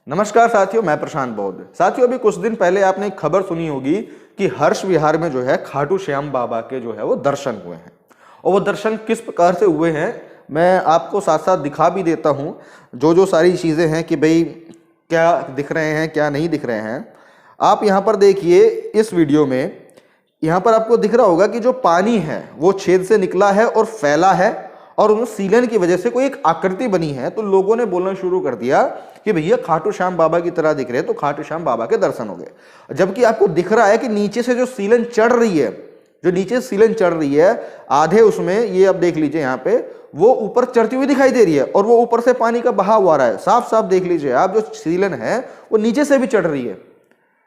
नमस्कार साथियों, मैं प्रशांत बौद्ध। साथियों, अभी कुछ दिन पहले आपने एक खबर सुनी होगी कि हर्ष विहार में जो है खाटू श्याम बाबा के जो है वो दर्शन हुए हैं। और वो दर्शन किस प्रकार से हुए हैं मैं आपको साथ साथ दिखा भी देता हूँ। जो सारी चीज़ें हैं कि भाई क्या दिख रहे हैं क्या नहीं दिख रहे हैं, आप यहाँ पर देखिए। इस वीडियो में यहाँ पर आपको दिख रहा होगा कि जो पानी है वो छेद से निकला है और फैला है और उन सीलन की वजह से कोई एक आकृति बनी है। तो लोगों ने बोलना शुरू कर दिया कि भैया खाटू श्याम बाबा की तरह दिख रहे हैं, तो खाटू श्याम बाबा के दर्शन हो गए। जबकि आपको दिख रहा है कि नीचे से जो सीलन चढ़ रही है, जो नीचे सीलन चढ़ रही है, आधे उसमें ये अब देख लीजिए यहाँ पे वो ऊपर चढ़ती हुई दिखाई दे रही है और वो ऊपर से पानी का बहाव आ रहा है। साफ साफ देख लीजिए आप, जो सीलन है वो नीचे से भी चढ़ रही है।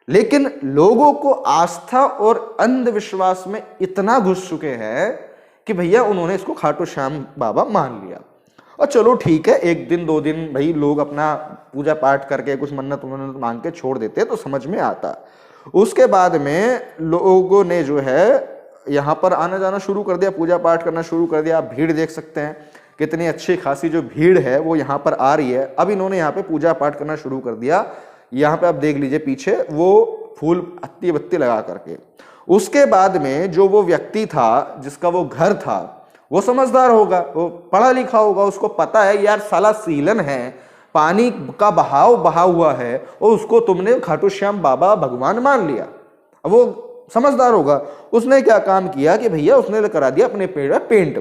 लेकिन लोगों को आस्था और अंधविश्वास में इतना घुस चुके हैं कि भैया उन्होंने इसको खाटू श्याम बाबा मान लिया। और चलो ठीक है, एक दिन दो दिन भाई लोग अपना पूजा पाठ करके कुछ मन्नत मांग के छोड़ देते तो समझ में आता। उसके बाद में लोगों ने जो है यहाँ पर आना जाना शुरू कर दिया, पूजा पाठ करना शुरू कर दिया। आप भीड़ देख सकते हैं, कितनी अच्छी खासी जो भीड़ है वो यहाँ पर आ रही है। अब इन्होंने यहाँ पे पूजा पाठ करना शुरू कर दिया। यहाँ पे आप देख लीजिए पीछे वो फूल अत्ती बत्ती लगा करके। उसके बाद में जो वो व्यक्ति था जिसका वो घर था, वो समझदार होगा, वो पढ़ा लिखा होगा, उसको पता है यार साला सीलन है, पानी का बहाव बहा हुआ है और उसको तुमने खाटू श्याम बाबा भगवान मान लिया। अब वो समझदार होगा, उसने क्या काम किया कि भैया उसने करा दिया अपने पेड़ में पेंट,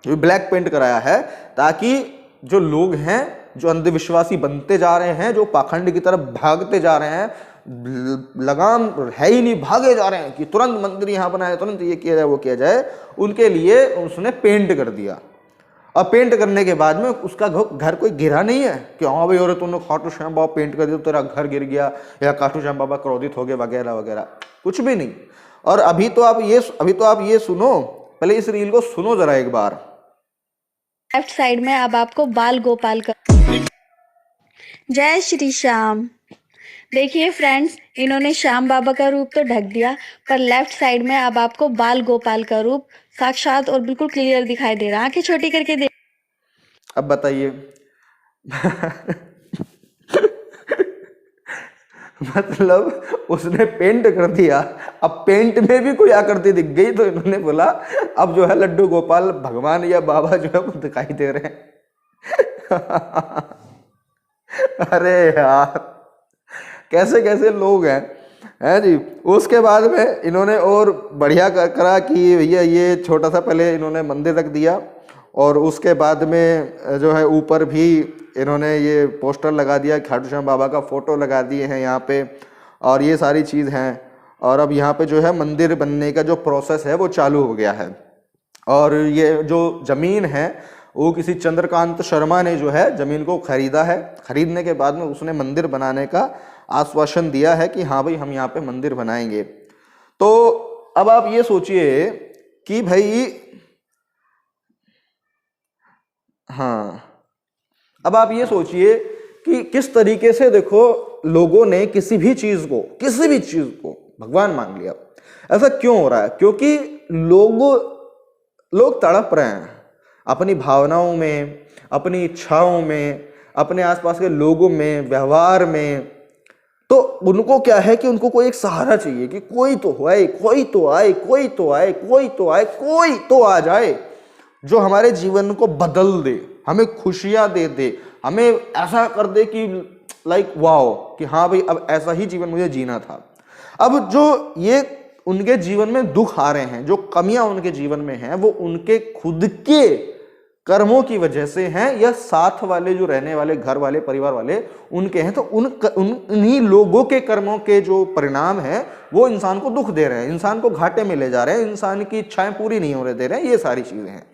ब्लैक पेंट कराया है, ताकि जो लोग हैं जो अंधविश्वासी बनते जा रहे हैं, जो पाखंड की तरफ भागते जा रहे हैं, लगाम है ही नहीं, भागे जा रहे हैं कि तुरंत मंदिर यहाँ बनाए, तुरंत ये किया जाए वो किया जाए, उनके लिए उसने पेंट कर दिया। और पेंट करने के बाद में उसका घर कोई गिरा नहीं है कि हाँ भाई और तुमने खाटू श्याम बाबा पेंट कर दिया तो तेरा घर गिर गया या खाटू श्याम बाबा क्रोधित हो गए वगैरह वगैरह, कुछ भी नहीं। और अभी तो आप ये सुनो, पहले इस रील को सुनो जरा एक बार। लेफ्ट साइड में अब आपको बाल गोपाल का जय श्री श्याम। देखिए फ्रेंड्स, इन्होंने श्याम बाबा का रूप तो ढक दिया, पर लेफ्ट साइड में अब आपको बाल गोपाल का रूप साक्षात और बिल्कुल क्लियर दिखाई दे रहा है। आंखें छोटी करके देख। अब बताइए मतलब उसने पेंट कर दिया, अब पेंट में भी कोई आकृति दिख गई तो इन्होंने बोला अब जो है लड्डू गोपाल भगवान या बाबा जो है वो दिखाई दे रहे हैं। अरे यार, कैसे कैसे लोग हैं जी। उसके बाद में इन्होंने और बढ़िया करा कि भैया ये छोटा सा पहले इन्होंने मंदिर रख दिया और उसके बाद में जो है ऊपर भी इन्होंने ये पोस्टर लगा दिया, खाटू श्याम बाबा का फोटो लगा दिए हैं यहाँ पे, और ये सारी चीज़ हैं। और अब यहाँ पे जो है मंदिर बनने का जो प्रोसेस है वो चालू हो गया है। और ये जो ज़मीन है वो किसी चंद्रकांत शर्मा ने जो है ज़मीन को खरीदा है। खरीदने के बाद में उसने मंदिर बनाने का आश्वासन दिया है कि हाँ भाई हम यहाँ पे मंदिर बनाएंगे। तो अब आप ये सोचिए कि भाई हाँ, अब आप ये सोचिए कि किस तरीके से देखो लोगों ने किसी भी चीज को भगवान मान लिया। ऐसा क्यों हो रहा है? क्योंकि लोग तड़प रहे हैं अपनी भावनाओं में, अपनी इच्छाओं में, अपने आसपास के लोगों में, व्यवहार में। तो उनको क्या है कि उनको कोई एक सहारा चाहिए कि कोई तो आ जाए जो हमारे जीवन को बदल दे, हमें खुशियां दे, हमें ऐसा कर दे कि लाइक वाओ, कि हाँ भाई अब ऐसा ही जीवन मुझे जीना था। अब जो ये उनके जीवन में दुख आ रहे हैं, जो कमियां उनके जीवन में हैं, वो उनके खुद के कर्मों की वजह से हैं या साथ वाले जो रहने वाले घर वाले परिवार वाले उनके हैं। तो उन्हीं लोगों के कर्मों के जो परिणाम हैं वो इंसान को दुख दे रहे हैं, इंसान को घाटे में ले जा रहे हैं, इंसान की इच्छाएं पूरी नहीं होने दे रहे हैं। ये सारी चीजें हैं।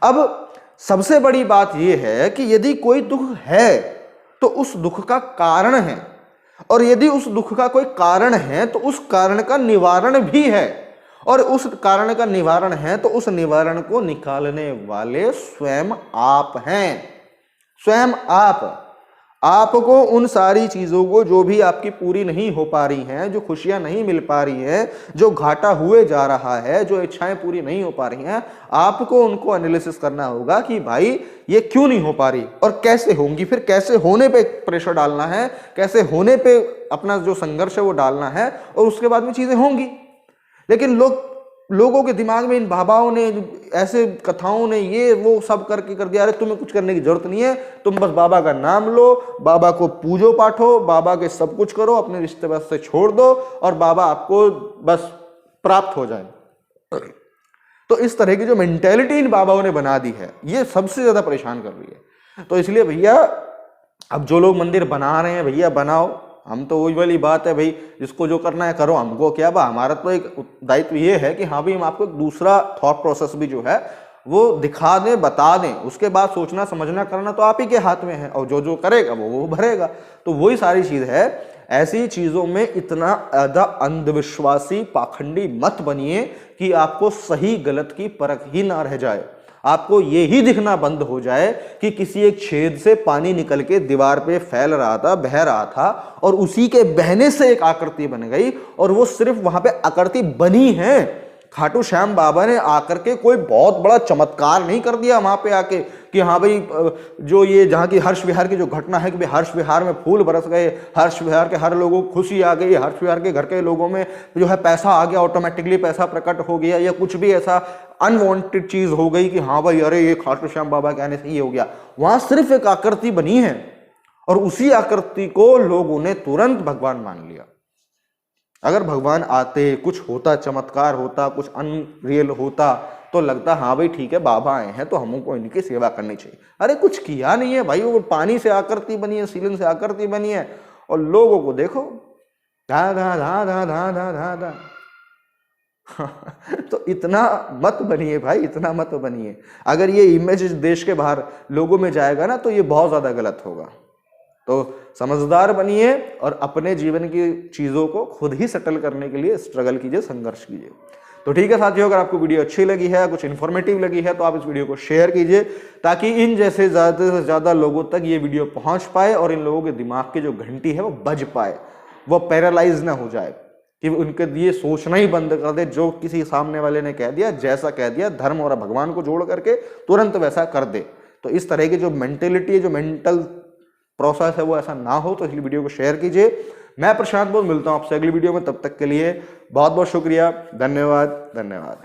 अब सबसे बड़ी बात यह है कि यदि कोई दुख है तो उस दुख का कारण है, और यदि उस दुख का कोई कारण है तो उस कारण का निवारण भी है, और उस कारण का निवारण है तो उस निवारण को निकालने वाले स्वयं आप हैं, स्वयं आप। आपको उन सारी चीजों को जो भी आपकी पूरी नहीं हो पा रही हैं, जो खुशियां नहीं मिल पा रही हैं, जो घाटा हुए जा रहा है, जो इच्छाएं पूरी नहीं हो पा रही हैं, आपको उनको एनालिसिस करना होगा कि भाई ये क्यों नहीं हो पा रही और कैसे होंगी, फिर कैसे होने पे प्रेशर डालना है, कैसे होने पे अपना जो संघर्ष है वो डालना है, और उसके बाद में चीजें होंगी। लेकिन लोगों के दिमाग में इन बाबाओं ने, ऐसे कथाओं ने ये वो सब करके कर दिया, अरे तुम्हें कुछ करने की जरूरत नहीं है, तुम बस बाबा का नाम लो, बाबा को पूजो पाठो, बाबा के सब कुछ करो, अपने रिश्ते बस से छोड़ दो और बाबा आपको बस प्राप्त हो जाए। तो इस तरह की जो मेंटेलिटी इन बाबाओं ने बना दी है, ये सबसे ज्यादा परेशान कर रही है। तो इसलिए भैया, अब जो लोग मंदिर बना रहे हैं भैया बनाओ, हम तो वही वाली बात है भाई, जिसको जो करना है करो, हमको क्या बा, हमारा तो एक दायित्व ये है कि हाँ भाई हम आपको एक दूसरा थॉट प्रोसेस भी जो है वो दिखा दें, बता दें, उसके बाद सोचना समझना करना तो आप ही के हाथ में है, और जो जो करेगा वो भरेगा। तो वही सारी चीज है। ऐसी चीजों में इतना ज्यादा अंधविश्वासी पाखंडी मत बनिए कि आपको सही गलत की परख ही ना रह जाए, आपको ये ही दिखना बंद हो जाए कि किसी एक छेद से पानी निकल के दीवार पे फैल रहा था, बह रहा था, और उसी के बहने से एक आकृति बन गई, और वो सिर्फ वहां पे आकृति बनी है। खाटू श्याम बाबा ने आकर के कोई बहुत बड़ा चमत्कार नहीं कर दिया वहां पे आके कि हाँ भाई, जो ये जहाँ की हर्ष विहार की जो घटना है कि भाई हर्ष विहार में फूल बरस गए, हर्ष विहार के हर लोगों को खुशी आ गई, हर्ष विहार के घर के लोगों में जो है पैसा आ गया, ऑटोमेटिकली पैसा प्रकट हो गया, या कुछ भी ऐसा अनवांटेड चीज हो गई कि हाँ भाई अरे ये खाटू श्याम बाबा के आने से ये हो गया। वहां सिर्फ एक आकृति बनी है, और उसी आकृति को लोगों ने तुरंत भगवान मान लिया। अगर भगवान आते, कुछ होता, चमत्कार होता, कुछ अनरियल होता, तो लगता हाँ भाई ठीक है, बाबा आए हैं तो हमको इनकी सेवा करनी चाहिए। अरे कुछ किया नहीं है भाई, वो पानी से आकृति बनी है, सीलन से आकृति बनी है, और लोगों को देखो धा धा धा धा धा धा धा धा। तो इतना मत बनिए भाई, इतना मत बनिए। अगर ये इमेज देश के बाहर लोगों में जाएगा ना तो ये बहुत ज्यादा गलत होगा। तो समझदार बनिए और अपने जीवन की चीजों को खुद ही सेटल करने के लिए स्ट्रगल कीजिए, संघर्ष कीजिए। तो ठीक है साथियों, अगर आपको वीडियो अच्छी लगी है, कुछ इन्फॉर्मेटिव लगी है, तो आप इस वीडियो को शेयर कीजिए ताकि इन जैसे ज्यादा से ज्यादा लोगों तक ये वीडियो पहुंच पाए और इन लोगों के दिमाग की जो घंटी है वो बज पाए, वो पैरालाइज ना हो जाए कि उनके लिए सोचना ही बंद कर दे। जो किसी सामने वाले ने कह दिया, जैसा कह दिया, धर्म और भगवान को जोड़ करके तुरंत वैसा कर दे। तो इस तरह की जो मेंटेलिटी है, जो मेंटल प्रोसेस है, वो ऐसा ना हो। तो इसलिए वीडियो को शेयर कीजिए। मैं प्रशांत बोध मिलता हूं आपसे अगली वीडियो में, तब तक के लिए बहुत बहुत शुक्रिया, धन्यवाद।